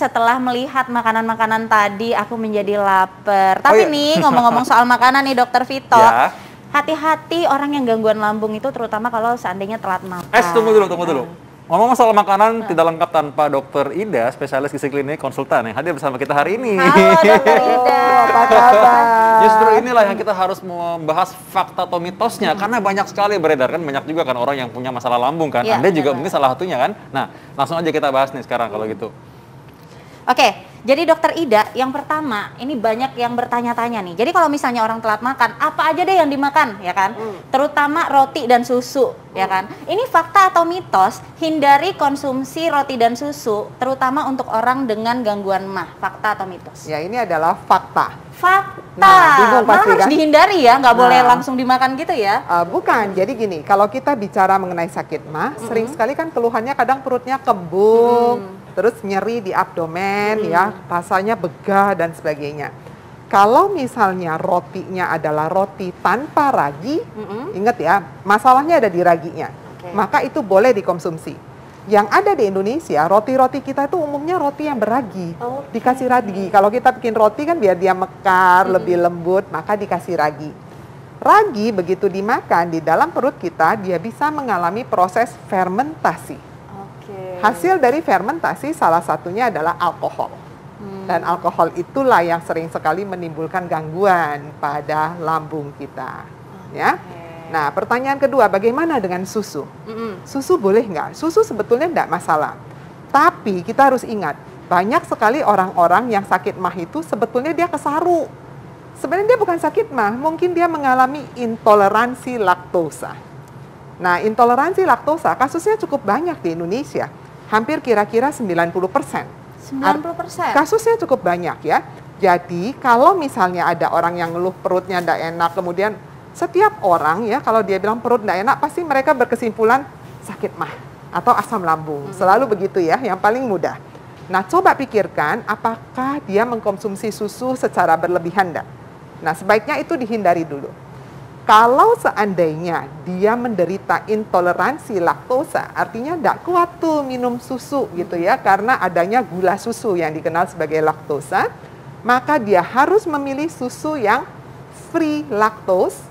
setelah melihat makanan-makanan tadi, aku menjadi lapar. Tapi nih, ngomong-ngomong soal makanan nih, Dokter Vito. Ya. Hati-hati orang yang gangguan lambung itu, terutama kalau seandainya telat makan. Tunggu dulu. Ngomong soal makanan tidak lengkap tanpa Dokter Ida, spesialis gizi klinik konsultan yang hadir bersama kita hari ini. Halo Dokter Ida. Apa kabar? Justru inilah yang kita harus membahas fakta atau mitosnya, karena banyak sekali beredar kan, banyak juga kan orang yang punya masalah lambung kan. Ya, Anda juga mungkin salah satunya kan. Nah, langsung aja kita bahas nih sekarang kalau gitu. Oke, jadi Dokter Ida, yang pertama, ini banyak yang bertanya-tanya nih. Jadi kalau misalnya orang telat makan, apa aja deh yang dimakan, ya kan? Terutama roti dan susu, ya kan? Ini fakta atau mitos, hindari konsumsi roti dan susu, terutama untuk orang dengan gangguan MAH. Fakta atau mitos? Ya, ini adalah fakta. Fakta. Nah, bingung Malah pasti harus kan? dihindari ya, nggak boleh langsung dimakan gitu ya? Bukan, jadi gini, kalau kita bicara mengenai sakit MAH, sering sekali kan keluhannya kadang perutnya kembung, terus nyeri di abdomen, ya, rasanya begah dan sebagainya. Kalau misalnya rotinya adalah roti tanpa ragi, ingat ya, masalahnya ada di raginya, maka itu boleh dikonsumsi. Yang ada di Indonesia, roti-roti kita itu umumnya roti yang beragi, dikasih ragi. Kalau kita bikin roti kan biar dia mekar, lebih lembut, maka dikasih ragi. Ragi begitu dimakan di dalam perut kita, dia bisa mengalami proses fermentasi. Hasil dari fermentasi salah satunya adalah alkohol. Dan alkohol itulah yang sering sekali menimbulkan gangguan pada lambung kita. Ya. Nah, pertanyaan kedua, bagaimana dengan susu? Susu boleh nggak? Susu sebetulnya nggak masalah. Tapi kita harus ingat, banyak sekali orang-orang yang sakit MAH itu sebetulnya dia kesaru. Sebenarnya dia bukan sakit MAH, mungkin dia mengalami intoleransi laktosa. Nah, intoleransi laktosa kasusnya cukup banyak di Indonesia. Hampir kira-kira 90%. 90%? Kasusnya cukup banyak ya. Jadi, kalau misalnya ada orang yang ngeluh perutnya nggak enak, kemudian setiap orang ya, kalau dia bilang perut nggak enak, pasti mereka berkesimpulan sakit MAH atau asam lambung. Selalu begitu ya, yang paling mudah. Nah, coba pikirkan apakah dia mengkonsumsi susu secara berlebihan enggak? Nah, sebaiknya itu dihindari dulu. Kalau seandainya dia menderita intoleransi laktosa, artinya enggak kuat tuh minum susu gitu ya, karena adanya gula susu yang dikenal sebagai laktosa, maka dia harus memilih susu yang free lactose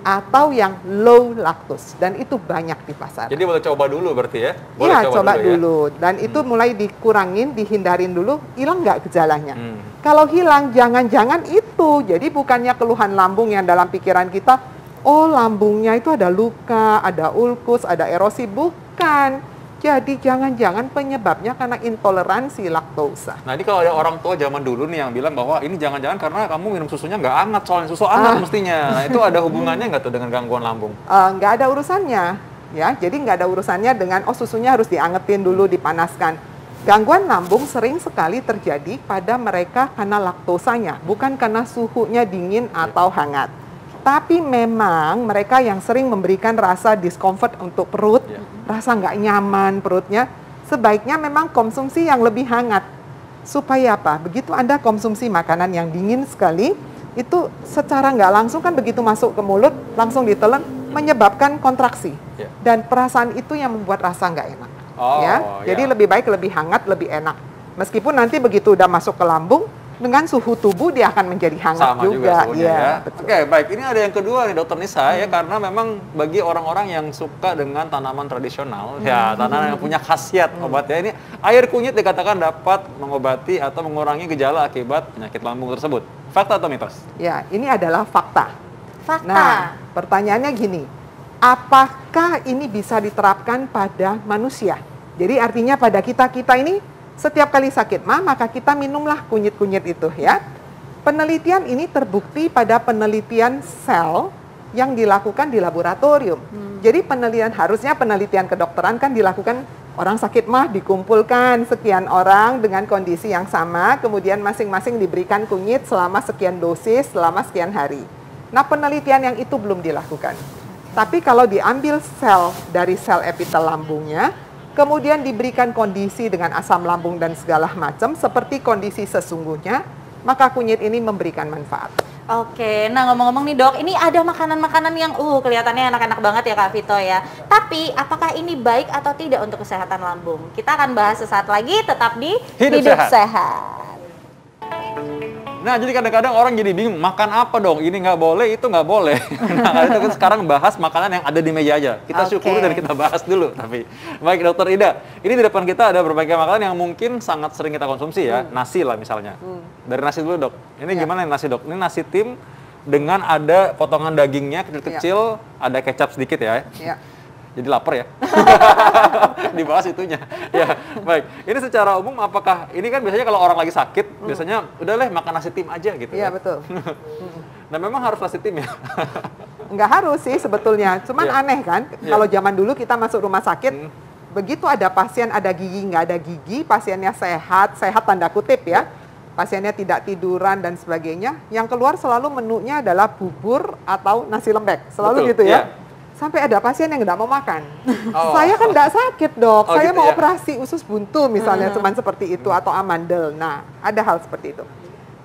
atau yang low lactose, dan itu banyak di pasar. Jadi boleh coba dulu berarti ya? Boleh Iya, coba dulu. Ya? Dan itu mulai dikurangin, dihindarin dulu, hilang nggak gejalanya. Kalau hilang, jangan-jangan itu. Jadi bukannya keluhan lambung yang dalam pikiran kita, oh lambungnya itu ada luka, ada ulkus, ada erosi. Bukan. Jadi jangan-jangan penyebabnya karena intoleransi laktosa. Nah, ini kalau ada orang tua zaman dulu nih yang bilang bahwa ini jangan-jangan karena kamu minum susunya nggak hangat, soalnya susu hangat mestinya. Nah, itu ada hubungannya nggak tuh dengan gangguan lambung? Nggak ada urusannya, ya. Jadi nggak ada urusannya dengan susunya harus diangetin dulu, dipanaskan. Gangguan lambung sering sekali terjadi pada mereka karena laktosanya, bukan karena suhunya dingin atau hangat. Tapi memang mereka yang sering memberikan rasa discomfort untuk perut, rasa nggak nyaman perutnya, sebaiknya memang konsumsi yang lebih hangat. Supaya apa? Begitu Anda konsumsi makanan yang dingin sekali, itu secara nggak langsung kan begitu masuk ke mulut, langsung ditelan, menyebabkan kontraksi. Dan perasaan itu yang membuat rasa nggak enak. Jadi lebih baik lebih hangat, lebih enak. Meskipun nanti begitu udah masuk ke lambung, dengan suhu tubuh dia akan menjadi hangat sama juga. Ya. Oke, baik. Ini ada yang kedua nih Dokter Nisa ya, karena memang bagi orang-orang yang suka dengan tanaman tradisional, ya tanaman yang punya khasiat obatnya ini, air kunyit dikatakan dapat mengobati atau mengurangi gejala akibat penyakit lambung tersebut. Fakta atau mitos? Ya, ini adalah fakta. Fakta. Nah, pertanyaannya gini, apakah ini bisa diterapkan pada manusia? Jadi artinya pada kita ini setiap kali sakit MAH, maka kita minumlah kunyit-kunyit itu ya. Penelitian ini terbukti pada penelitian sel yang dilakukan di laboratorium. Jadi harusnya penelitian kedokteran kan dilakukan orang sakit MAH, dikumpulkan sekian orang dengan kondisi yang sama, kemudian masing-masing diberikan kunyit selama sekian dosis, selama sekian hari. Nah, penelitian yang itu belum dilakukan. Tapi kalau diambil sel dari sel epitel lambungnya, kemudian diberikan kondisi dengan asam lambung dan segala macam seperti kondisi sesungguhnya, maka kunyit ini memberikan manfaat. Oke, nah ngomong-ngomong nih dok, ini ada makanan-makanan yang kelihatannya enak-enak banget ya Kak Vito ya. Tapi apakah ini baik atau tidak untuk kesehatan lambung? Kita akan bahas sesaat lagi, tetap di Hidup Sehat. Nah, jadi kadang-kadang orang jadi bingung, makan apa dong? Ini nggak boleh, itu nggak boleh. Nah, itu kita sekarang bahas makanan yang ada di meja aja. Kita syukuri dan kita bahas dulu. Tapi, baik Dokter Ida, ini di depan kita ada berbagai makanan yang mungkin sangat sering kita konsumsi ya. Nasi lah misalnya. Dari nasi dulu dok. Ini gimana nasi dok? Ini nasi tim dengan ada potongan dagingnya kecil-kecil, ada kecap sedikit ya. Jadi lapar ya. Dibahas itunya. Ya, baik. Ini secara umum apakah ini kan biasanya kalau orang lagi sakit, biasanya udah deh makan nasi tim aja gitu. Iya, kan? betul. Nah, memang harus nasi tim ya. Nggak harus sih sebetulnya. Cuman aneh kan, kalau zaman dulu kita masuk rumah sakit, begitu ada pasien ada gigi, nggak ada gigi, pasiennya sehat, sehat tanda kutip ya. Pasiennya tidak tiduran dan sebagainya, yang keluar selalu menunya adalah bubur atau nasi lembek. Selalu gitu ya. Sampai ada pasien yang nggak mau makan. Saya kan nggak sakit dok, saya gitu mau operasi usus buntu misalnya, cuman seperti itu, atau amandel. Nah, ada hal seperti itu.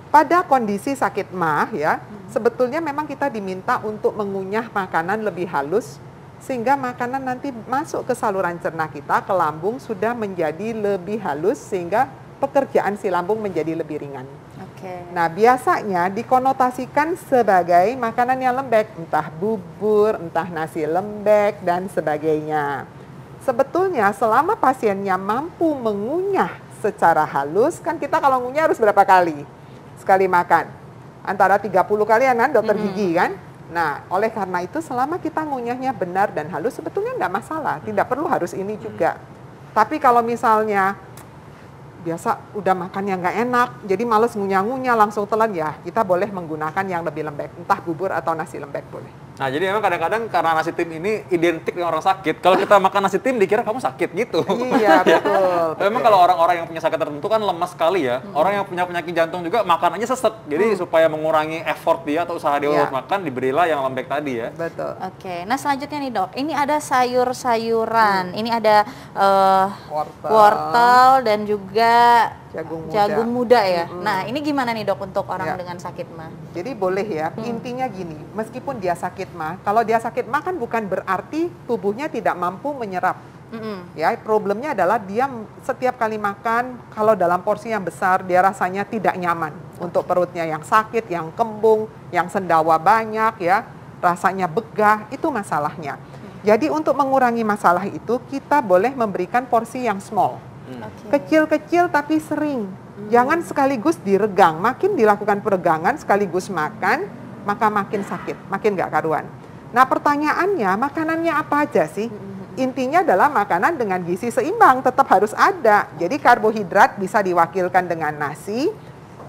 Pada kondisi sakit MAH ya, sebetulnya memang kita diminta untuk mengunyah makanan lebih halus, sehingga makanan nanti masuk ke saluran cerna kita, ke lambung sudah menjadi lebih halus, sehingga pekerjaan si lambung menjadi lebih ringan. Nah, biasanya dikonotasikan sebagai makanan yang lembek, entah bubur, entah nasi lembek, dan sebagainya. Sebetulnya selama pasiennya mampu mengunyah secara halus, kan kita kalau ngunyah harus berapa kali? Sekali makan. Antara 30 kalian kan, dokter gigi kan? Nah, oleh karena itu selama kita ngunyahnya benar dan halus, sebetulnya enggak masalah. Tidak perlu harus ini juga. Tapi kalau misalnya biasa udah makan yang nggak enak, jadi males ngunyah-ngunyah langsung telan ya, kita boleh menggunakan yang lebih lembek, entah bubur atau nasi lembek boleh. Nah, jadi memang kadang-kadang karena nasi tim ini identik dengan orang sakit. Kalau kita makan nasi tim dikira kamu sakit gitu. Iya, betul. Memang kalau orang-orang yang punya sakit tertentu kan lemas sekali ya. Orang yang punya penyakit jantung juga makan aja sesek. Jadi supaya mengurangi effort dia atau usaha dia untuk makan, diberilah yang lembek tadi ya. Betul. Oke, nah selanjutnya nih dok, ini ada sayur-sayuran. Ini ada wortel dan juga jagung muda ya. Nah, ini gimana nih dok untuk orang dengan sakit MAH? Jadi boleh ya, intinya gini, meskipun dia sakit MAH, kalau dia sakit MAH kan bukan berarti tubuhnya tidak mampu menyerap. Ya, problemnya adalah dia setiap kali makan, kalau dalam porsi yang besar, dia rasanya tidak nyaman. Untuk perutnya yang sakit, yang kembung, yang sendawa banyak ya, rasanya begah, itu masalahnya. Jadi untuk mengurangi masalah itu, kita boleh memberikan porsi yang small. Kecil-kecil tapi sering. Jangan sekaligus diregang. Makin dilakukan peregangan sekaligus makan, maka makin sakit, makin nggak karuan. Nah, pertanyaannya, makanannya apa aja sih? Intinya adalah makanan dengan gizi seimbang, tetap harus ada. Jadi karbohidrat bisa diwakilkan dengan nasi.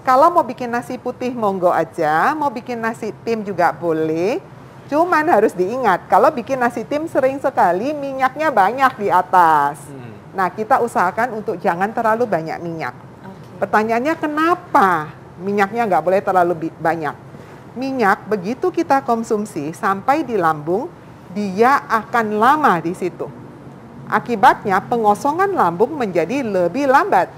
Kalau mau bikin nasi putih, monggo aja. Mau bikin nasi tim juga boleh. Cuman harus diingat, kalau bikin nasi tim sering sekali, minyaknya banyak di atas. Nah, kita usahakan untuk jangan terlalu banyak minyak. Pertanyaannya kenapa minyaknya nggak boleh terlalu banyak? Minyak begitu kita konsumsi sampai di lambung, dia akan lama di situ. Akibatnya pengosongan lambung menjadi lebih lambat.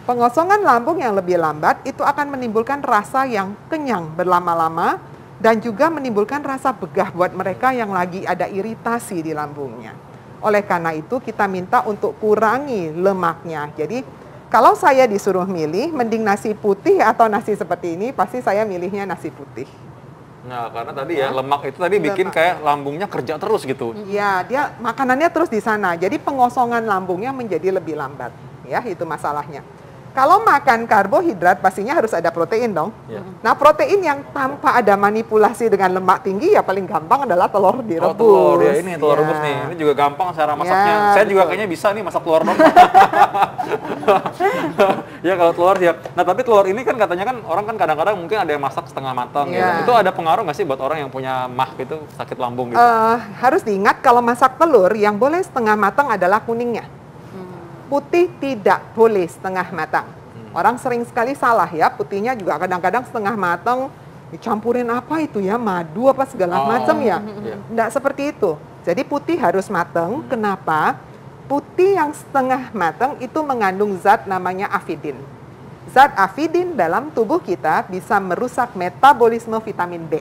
Pengosongan lambung yang lebih lambat itu akan menimbulkan rasa yang kenyang berlama-lama dan juga menimbulkan rasa begah buat mereka yang lagi ada iritasi di lambungnya. Oleh karena itu kita minta untuk kurangi lemaknya. Jadi kalau saya disuruh milih, mending nasi putih atau nasi seperti ini, pasti saya milihnya nasi putih. Nah, karena tadi ya lemak itu tadi bikin kayak lambungnya kerja terus gitu. Iya, dia makanannya terus di sana. Jadi pengosongan lambungnya menjadi lebih lambat. Ya, itu masalahnya. Kalau makan karbohidrat pastinya harus ada protein dong. Nah, protein yang tanpa ada manipulasi dengan lemak tinggi ya paling gampang adalah telur direbus. Telur ya, ini telur rebus nih. Ini juga gampang cara masaknya. Saya juga kayaknya bisa nih masak telur dong. Ya kalau telur ya. Nah, tapi telur ini kan katanya kan orang kan kadang-kadang mungkin ada yang masak setengah matang gitu. Itu ada pengaruh nggak sih buat orang yang punya MAH gitu, sakit lambung gitu? Harus diingat kalau masak telur yang boleh setengah matang adalah kuningnya. Putih tidak boleh setengah matang. Orang sering sekali salah ya, putihnya juga kadang-kadang setengah matang, dicampurin apa itu ya, madu apa segala macam ya. Nggak seperti itu. Jadi putih harus matang. Kenapa? Putih yang setengah matang itu mengandung zat namanya avidin. zat afidin dalam tubuh kita bisa merusak metabolisme vitamin B.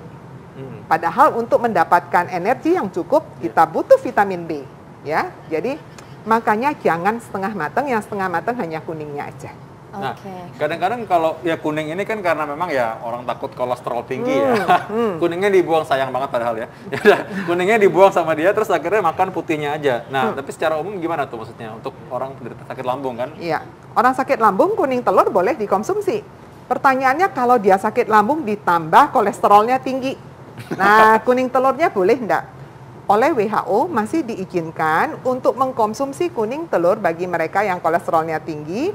Padahal untuk mendapatkan energi yang cukup, kita butuh vitamin B. Ya, jadi makanya jangan setengah matang, yang setengah matang hanya kuningnya aja. Nah, kadang-kadang kalau ya kuning ini kan karena memang ya orang takut kolesterol tinggi ya. Kuningnya dibuang, sayang banget padahal ya. Ya udah, kuningnya dibuang sama dia, terus akhirnya makan putihnya aja. Nah, tapi secara umum gimana tuh maksudnya untuk orang penderita sakit lambung kan? Iya, orang sakit lambung kuning telur boleh dikonsumsi. Pertanyaannya kalau dia sakit lambung ditambah kolesterolnya tinggi. Nah, kuning telurnya boleh enggak? Oleh WHO masih diizinkan untuk mengkonsumsi kuning telur bagi mereka yang kolesterolnya tinggi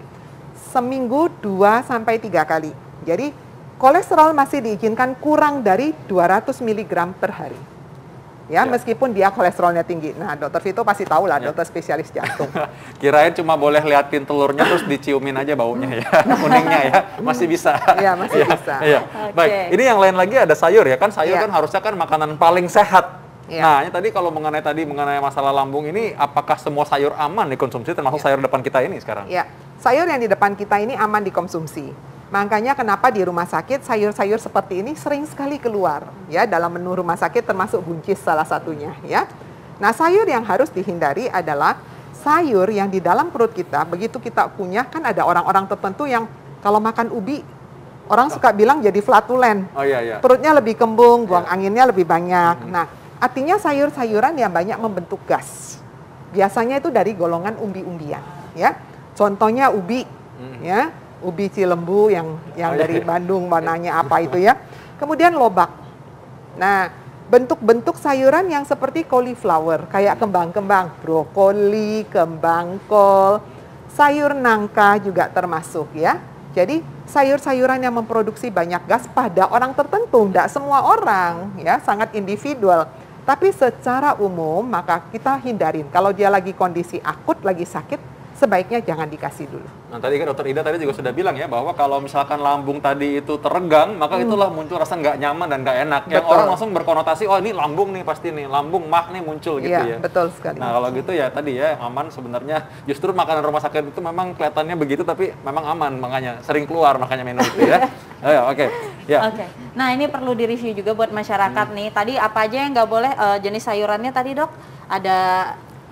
seminggu 2-3 kali. Jadi kolesterol masih diizinkan kurang dari 200 mg per hari. Ya, meskipun dia kolesterolnya tinggi. Nah, Dokter Vito pasti tahu lah, dokter spesialis jantung. Kirain cuma boleh liatin telurnya terus diciumin aja baunya ya, kuningnya ya, masih bisa. Iya, masih bisa. Iya. Baik, ini yang lain lagi ada sayur ya kan, sayur kan harusnya kan makanan paling sehat. Nah, ini tadi kalau mengenai masalah lambung ini, apakah semua sayur aman dikonsumsi, termasuk sayur depan kita ini sekarang? Iya, sayur yang di depan kita ini aman dikonsumsi. Makanya kenapa di rumah sakit sayur-sayur seperti ini sering sekali keluar ya dalam menu rumah sakit, termasuk buncis salah satunya ya. Nah, sayur yang harus dihindari adalah sayur yang di dalam perut kita. Begitu kita kunyah, kan ada orang-orang tertentu yang kalau makan ubi orang suka bilang jadi flatulen. Oh iya iya. Perutnya lebih kembung, buang anginnya lebih banyak. Nah, artinya sayur-sayuran yang banyak membentuk gas. Biasanya itu dari golongan umbi-umbian ya. Contohnya ubi ya. Ubi Cilembu yang dari Bandung, warnanya apa itu ya. Kemudian lobak. Nah, bentuk-bentuk sayuran yang seperti cauliflower, kayak kembang-kembang, brokoli, kembang kol, sayur nangka juga termasuk ya. Jadi sayur-sayuran yang memproduksi banyak gas pada orang tertentu, tidak semua orang ya, sangat individual. Tapi secara umum maka kita hindarin. Kalau dia lagi kondisi akut, lagi sakit, sebaiknya jangan dikasih dulu. Nah, tadi kan Dokter Ida tadi juga sudah bilang ya, bahwa kalau misalkan lambung tadi itu teregang, maka itulah muncul rasa nggak nyaman dan nggak enak. Yang orang langsung berkonotasi, oh ini lambung nih pasti nih, lambung mah nih muncul gitu ya. Betul sekali. Nah, kalau gitu ya tadi ya, yang aman sebenarnya justru makanan rumah sakit itu memang kelihatannya begitu, tapi memang aman, makanya sering keluar makanya minum itu ya. Oke. Nah, ini perlu direview juga buat masyarakat nih. Tadi apa aja yang nggak boleh, jenis sayurannya tadi Dok? Ada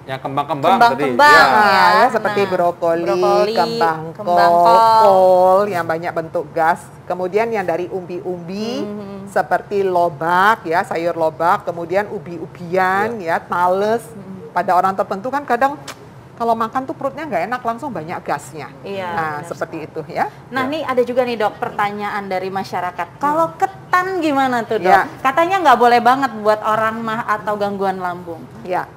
yang kembang-kembang tadi. Ya, seperti brokoli, kembang kol yang banyak bentuk gas. Kemudian yang dari umbi-umbi seperti lobak ya, sayur lobak, kemudian ubi-ubian ya, tales. Pada orang tertentu kan kadang kalau makan tuh perutnya nggak enak, langsung banyak gasnya. Nah, seperti itu ya. Nah, ini ada juga nih Dok, pertanyaan dari masyarakat. Kalau ketan gimana tuh Dok? Katanya nggak boleh banget buat orang mah atau gangguan lambung. Ya.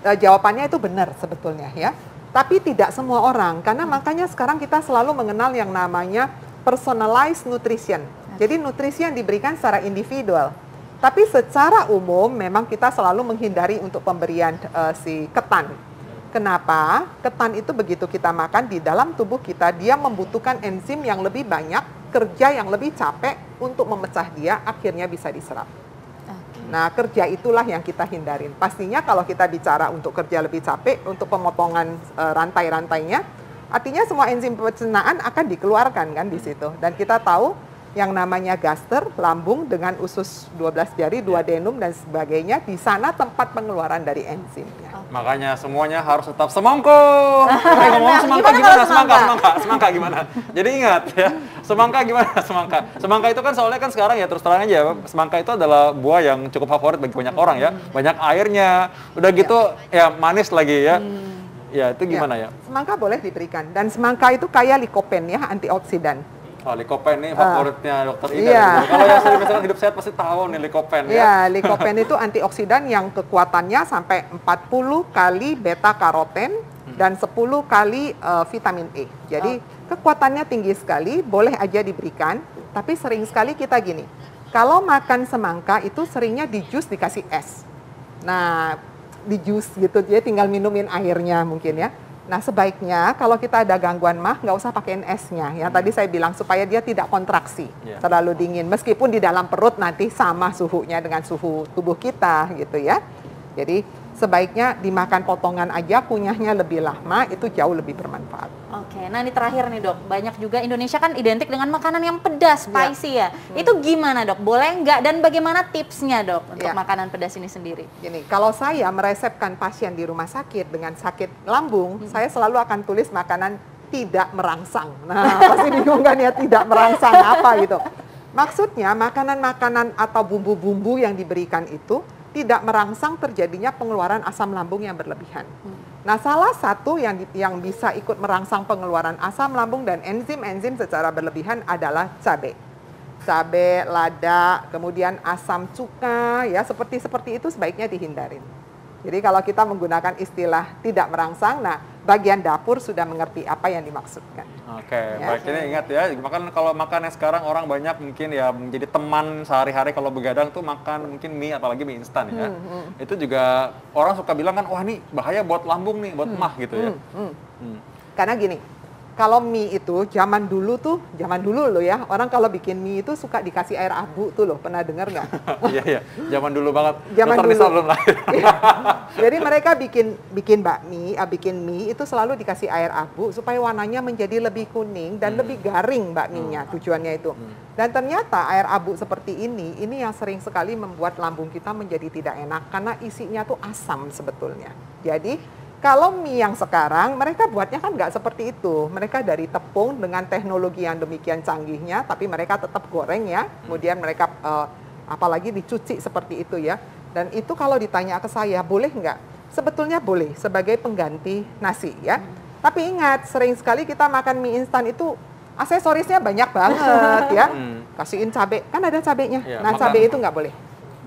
Jawabannya itu benar sebetulnya ya. Tapi tidak semua orang, karena makanya sekarang kita selalu mengenal yang namanya personalized nutrition. Jadi nutrisi yang diberikan secara individual. Tapi secara umum memang kita selalu menghindari untuk pemberian si ketan. Kenapa? Ketan itu begitu kita makan di dalam tubuh kita, dia membutuhkan enzim yang lebih banyak, kerja yang lebih capek untuk memecah dia, akhirnya bisa diserap. Nah, kerja itulah yang kita hindarin. Pastinya kalau kita bicara untuk kerja lebih capek, untuk pemotongan rantai-rantainya, artinya semua enzim pencernaan akan dikeluarkan kan di situ. Dan kita tahu yang namanya gaster, lambung dengan usus 12 jari, duodenum dan sebagainya, di sana tempat pengeluaran dari enzimnya. Makanya semuanya harus tetap semangka. Ngomong semangka gimana? Semangka gimana? Jadi ingat ya, semangka gimana? Semangka itu kan soalnya kan sekarang ya terus terang aja, semangka itu adalah buah yang cukup favorit bagi banyak orang ya. Banyak airnya, udah gitu ya manis lagi ya. Ya, itu gimana ya? Semangka boleh diberikan, dan semangka itu kaya likopen ya, antioksidan. Oh, likopen ini favoritnya Dokter Ida. Kalau yang sering misalkan hidup sehat pasti tahu nih likopen ya. Iya, likopen itu antioksidan yang kekuatannya sampai 40 kali beta karoten dan 10 kali vitamin E. Jadi kekuatannya tinggi sekali, boleh aja diberikan. Tapi sering sekali kita gini, kalau makan semangka itu seringnya di jus dikasih es. Nah, di jus gitu, dia tinggal minumin airnya mungkin ya. Nah, sebaiknya kalau kita ada gangguan mah, nggak usah pakein esnya. Yang tadi saya bilang, supaya dia tidak kontraksi, terlalu dingin. Meskipun di dalam perut nanti sama suhunya dengan suhu tubuh kita, gitu ya. Jadi, sebaiknya dimakan potongan aja, kunyahnya lebih lama, itu jauh lebih bermanfaat. Oke, nah ini terakhir nih dok, banyak juga Indonesia kan identik dengan makanan yang pedas, spicy ya. Itu gimana dok? Boleh nggak? Dan bagaimana tipsnya dok untuk makanan pedas ini sendiri? Gini, kalau saya meresepkan pasien di rumah sakit dengan sakit lambung, saya selalu akan tulis makanan tidak merangsang. Nah, pasti bingung kan ya, tidak merangsang apa gitu. Maksudnya makanan-makanan atau bumbu-bumbu yang diberikan itu tidak merangsang terjadinya pengeluaran asam lambung yang berlebihan. Nah, salah satu yang bisa ikut merangsang pengeluaran asam lambung dan enzim-enzim secara berlebihan adalah cabai. Cabai, lada, kemudian asam cuka, ya seperti itu sebaiknya dihindarin. Jadi kalau kita menggunakan istilah tidak merangsang, nah bagian dapur sudah mengerti apa yang dimaksudkan. Oke, baik, ini ingat ya, makan kalau makan yang sekarang orang banyak mungkin ya menjadi teman sehari-hari kalau begadang tuh makan mungkin mie, apalagi mie instan ya. Itu juga orang suka bilang kan, wah ini bahaya buat lambung nih, buat mah gitu ya. Karena gini, kalau mie itu zaman dulu loh ya, orang kalau bikin mie itu suka dikasih air abu tuh loh, pernah dengar nggak? Iya, zaman dulu banget. Zaman Dokter Nisa belum lahir. Jadi mereka bikin bakmi, bikin mie itu selalu dikasih air abu supaya warnanya menjadi lebih kuning dan lebih garing bakminya, tujuannya itu. Dan ternyata air abu seperti ini yang sering sekali membuat lambung kita menjadi tidak enak karena isinya tuh asam sebetulnya. Jadi kalau mie yang sekarang, mereka buatnya kan nggak seperti itu. Mereka dari tepung dengan teknologi yang demikian canggihnya, tapi mereka tetap goreng ya. Kemudian mereka apalagi dicuci seperti itu ya. Dan itu kalau ditanya ke saya, boleh nggak? Sebetulnya boleh, sebagai pengganti nasi ya. Tapi ingat, sering sekali kita makan mie instan itu aksesorisnya banyak banget ya. Kasihin cabai, kan ada cabainya. Ya, nah, cabai itu nggak boleh.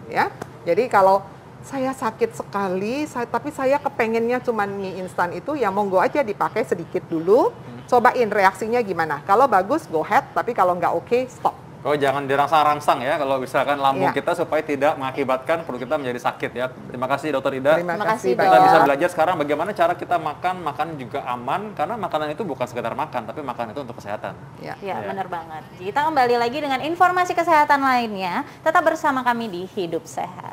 Ya, jadi kalau saya sakit sekali, tapi saya kepengennya cuma mie instan itu, ya monggo aja dipakai sedikit dulu, cobain reaksinya gimana. Kalau bagus, go ahead, tapi kalau nggak oke, stop. Oh, jangan dirangsang-rangsang ya kalau misalkan lambung kita supaya tidak mengakibatkan perut kita menjadi sakit ya. Terima kasih Dokter Ida. Terima kasih, kasih, Kita Dok. bisa belajar sekarang bagaimana cara kita makan juga aman, karena makanan itu bukan sekedar makan, tapi makan itu untuk kesehatan. Ya. Ya, benar banget. Kita kembali lagi dengan informasi kesehatan lainnya. Tetap bersama kami di Hidup Sehat.